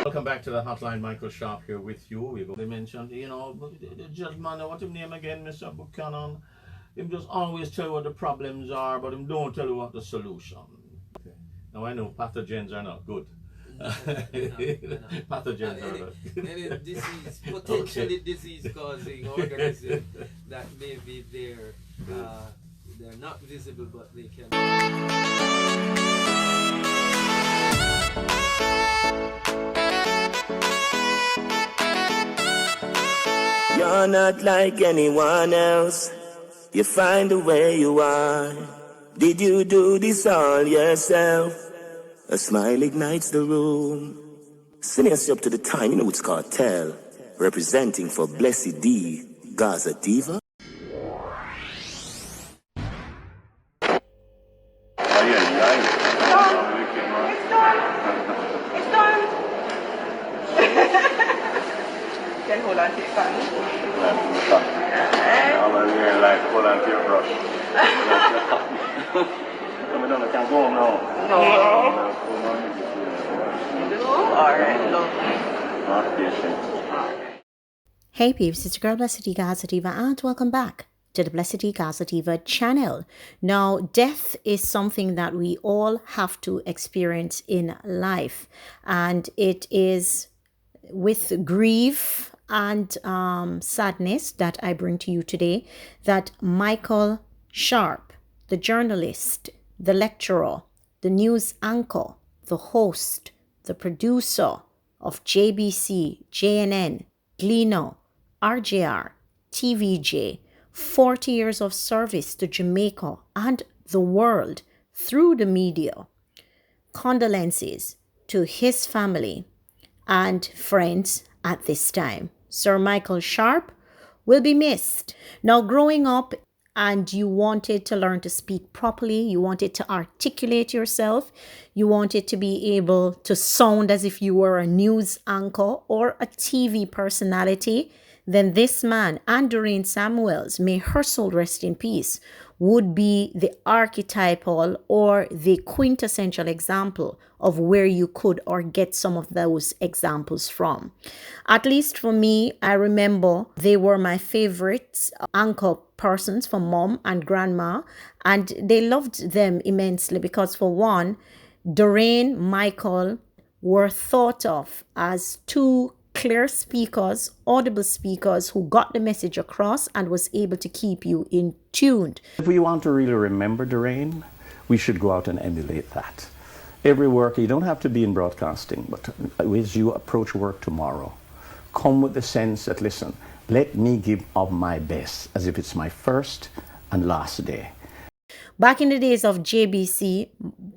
Welcome back to the hotline. Michael Sharpe here with you. They mentioned, the judgment, what his name again, Mr. Buchanan? Him just always tell you what the problems are, but him don't tell you what the solution. Okay. Now I know pathogens are not good. Pathogens are not good. Any disease, potentially disease-causing organism that may be there, they're not visible, but they can. You're not like anyone else. You find the way you are. Did you do this all yourself? A smile ignites the room. Sending us up to the time, it's called Tell. Representing for Blessed D, Gaza Diva. Can hold on to your gun. I'm really like hold on to your brush. I can't go home now. No. Alright, lovely. Not patient. Hey peeps, it's your girl Blessed D Gaza Diva and welcome back to the Blessed D Gaza Diva channel. Now, death is something that we all have to experience in life, and it is with grief and sadness that I bring to you today that Michael Sharpe, the journalist, the lecturer, the news anchor, the host, the producer of JBC, JNN, Gleaner, RJR, TVJ, 40 years of service to Jamaica and the world through the media. Condolences to his family and friends at this time. Sir Michael Sharpe will be missed. Now, growing up and you wanted to learn to speak properly, you wanted to articulate yourself, you wanted to be able to sound as if you were a news anchor or a TV personality, then this man, and Doreen Samuels, may her soul rest in peace, would be the archetypal or the quintessential example of where you could or get some of those examples from. At least for me, I remember they were my favorite anchor persons for mom and grandma, and they loved them immensely because, for one, Doreen, Michael were thought of as two clear speakers, audible speakers who got the message across and was able to keep you in tuned. If we want to really remember Doreen, we should go out and emulate that. Every work, you don't have to be in broadcasting, but as you approach work tomorrow, come with the sense that, listen, let me give of my best as if it's my first and last day. Back in the days of JBC,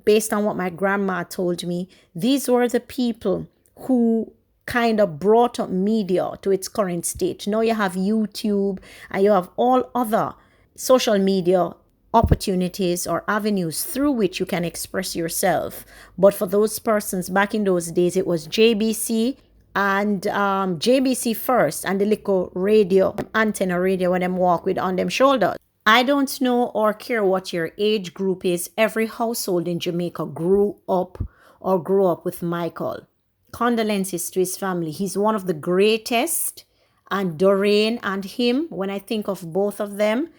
based on what my grandma told me, these were the people who kind of brought up media to its current state. Now you have YouTube and you have all other social media opportunities or avenues through which you can express yourself. But for those persons back in those days, it was JBC and JBC first, and the little radio, antenna radio when them walk with on them shoulders. I don't know or care what your age group is. Every household in Jamaica grew up with Michael. Condolences to his family. He's one of the greatest, and Doreen and him, when I think of both of them,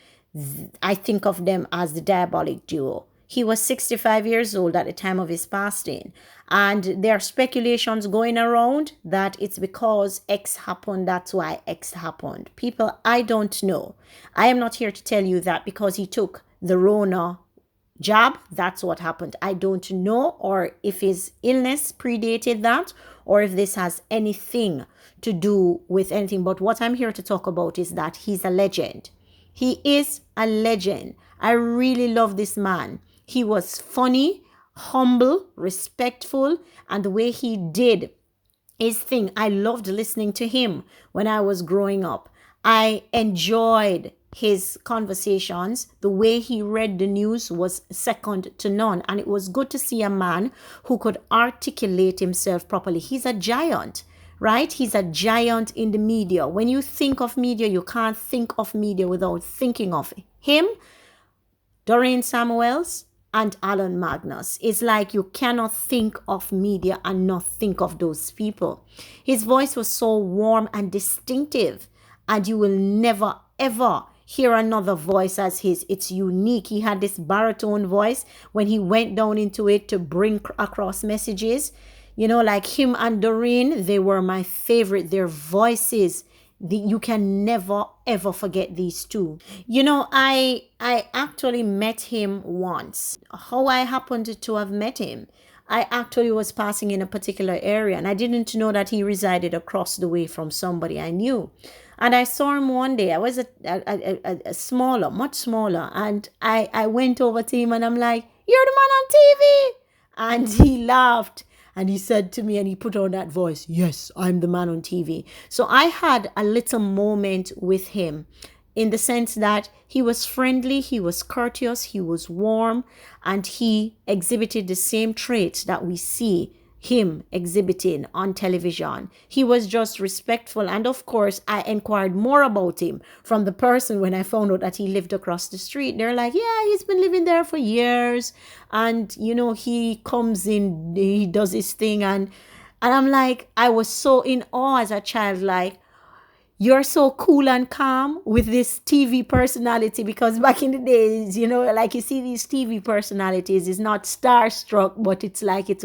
I think of them as the diabolic duo. He was 65 years old at the time of his passing, and there are speculations going around that it's because X happened, that's why X happened. People, I don't know. I am not here to tell you that because he took the Rona jab, that's what happened. I don't know, or if his illness predated that, or if this has anything to do with anything. But what I'm here to talk about is that he's a legend. He is a legend. I really love this man. He was funny, humble, respectful, and the way he did his thing, I loved listening to him when I was growing up. I enjoyed his conversations. The way he read the news was second to none. And it was good to see a man who could articulate himself properly. He's a giant, right? He's a giant in the media. When you think of media, you can't think of media without thinking of him, Doreen Samuels, and Alan Magnus. It's like you cannot think of media and not think of those people. His voice was so warm and distinctive, and you will never ever hear another voice as his. It's unique. He had this baritone voice when he went down into it to bring across messages. You know, like him and Doreen, they were my favorite. Their voices, you can never ever forget these two. You know, I actually met him once. How I happened to have met him, I actually was passing in a particular area, and I didn't know that he resided across the way from somebody I knew. And I saw him one day. I was a smaller, much smaller, and I went over to him and I'm like, "You're the man on TV," and he laughed. And he said to me, and he put on that voice, "Yes, I'm the man on TV." So I had a little moment with him in the sense that he was friendly, he was courteous, he was warm, and he exhibited the same traits that we see him exhibiting on television. He was just respectful. And of course, I inquired more about him from the person when I found out that he lived across the street. They're like, "Yeah, he's been living there for years. And, you know, he comes in, he does his thing." And I'm like, I was so in awe as a child, like, "You're so cool and calm with this TV personality," because back in the days, you know, like you see these TV personalities, it's not starstruck, but it's like it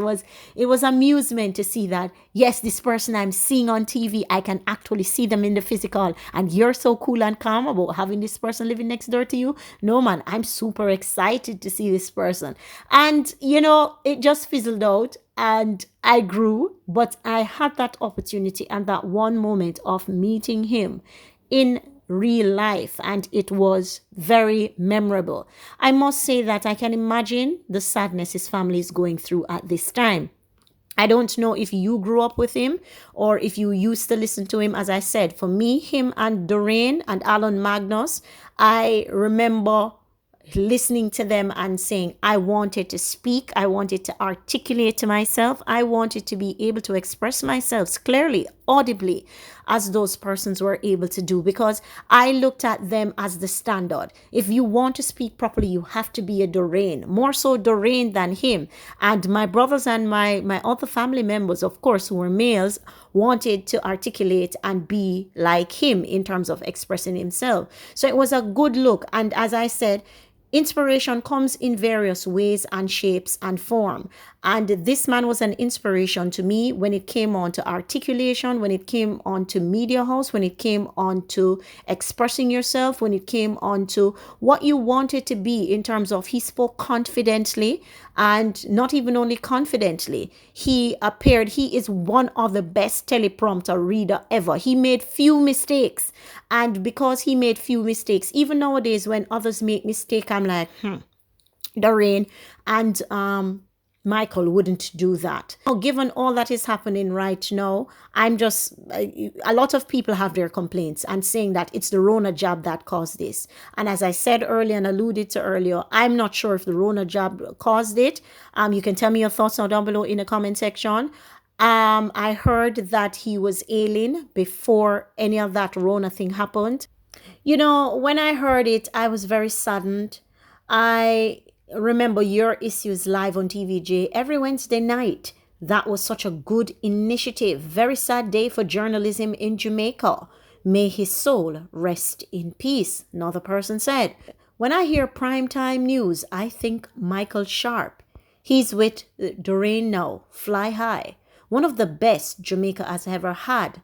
was amusement to see that, yes, this person I'm seeing on TV, I can actually see them in the physical, and you're so cool and calm about having this person living next door to you. No, man, I'm super excited to see this person. And, you know, it just fizzled out. And I grew, but I had that opportunity and that one moment of meeting him in real life, and it was very memorable. I must say that I can imagine the sadness his family is going through at this time. I don't know if you grew up with him or if you used to listen to him. As I said, for me, him and Doreen and Alan Magnus, I remember listening to them and saying, I wanted to speak, I wanted to articulate to myself, I wanted to be able to express myself clearly, audibly, as those persons were able to do, because I looked at them as the standard. If you want to speak properly, you have to be a Doreen, more so Doreen than him. And my brothers and my other family members, of course, who were males, wanted to articulate and be like him in terms of expressing himself. So it was a good look. And as I said, inspiration comes in various ways and shapes and form. And this man was an inspiration to me when it came on to articulation, when it came on to media house, when it came on to expressing yourself, when it came on to what you wanted to be in terms of he spoke confidently, and not even only confidently. He is one of the best teleprompter reader ever. He made few mistakes. And because he made few mistakes, even nowadays when others make mistakes, I'm like, Doreen and Michael wouldn't do that. Now, given all that is happening right now, a lot of people have their complaints and saying that it's the Rona jab that caused this. And as I said earlier and alluded to earlier, I'm not sure if the Rona jab caused it. You can tell me your thoughts down below in the comment section. I heard that he was ailing before any of that Rona thing happened. You know, when I heard it, I was very saddened. I remember your issues live on TVJ every Wednesday night. That was such a good initiative. Very sad day for journalism in Jamaica. May his soul rest in peace, another person said. When I hear primetime news, I think Michael Sharpe. He's with Doreen now, Fly High. One of the best Jamaica has ever had.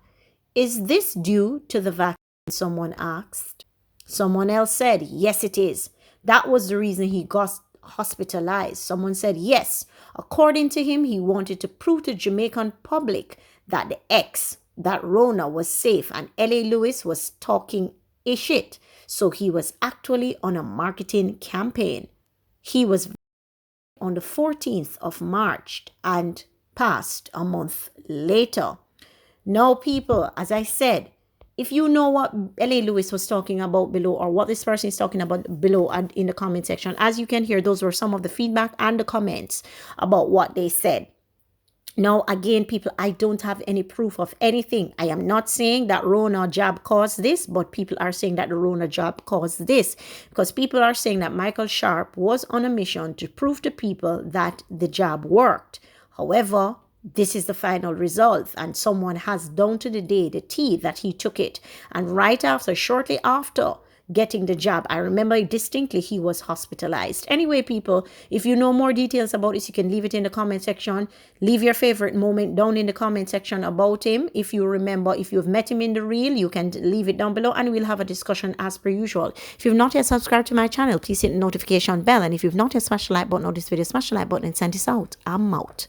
Is this due to the vaccine? Someone asked. Someone else said, yes, it is. That was the reason he got hospitalized. Someone said, yes. According to him, he wanted to prove to Jamaican public that that Rona was safe, and L.A. Lewis was talking shit. So he was actually on a marketing campaign. He was on the 14th of March and passed a month later. Now, people, as I said, if you know what L.A. Lewis was talking about below, or what this person is talking about below and in the comment section, as you can hear, those were some of the feedback and the comments about what they said. Now, again, people, I don't have any proof of anything. I am not saying that Rona jab caused this, but people are saying that the Rona jab caused this, because people are saying that Michael Sharpe was on a mission to prove to people that the jab worked. However, this is the final result, and someone has down to the day, the T, that he took it. And right after, shortly after getting the jab, I remember distinctly he was hospitalized. Anyway, people, if you know more details about this, you can leave it in the comment section. Leave your favorite moment down in the comment section about him. If you remember, if you've met him in the real, you can leave it down below and we'll have a discussion as per usual. If you've not yet subscribed to my channel, please hit the notification bell. And if you've not yet smashed the like button on this video, smash the like button and send this out. I'm out.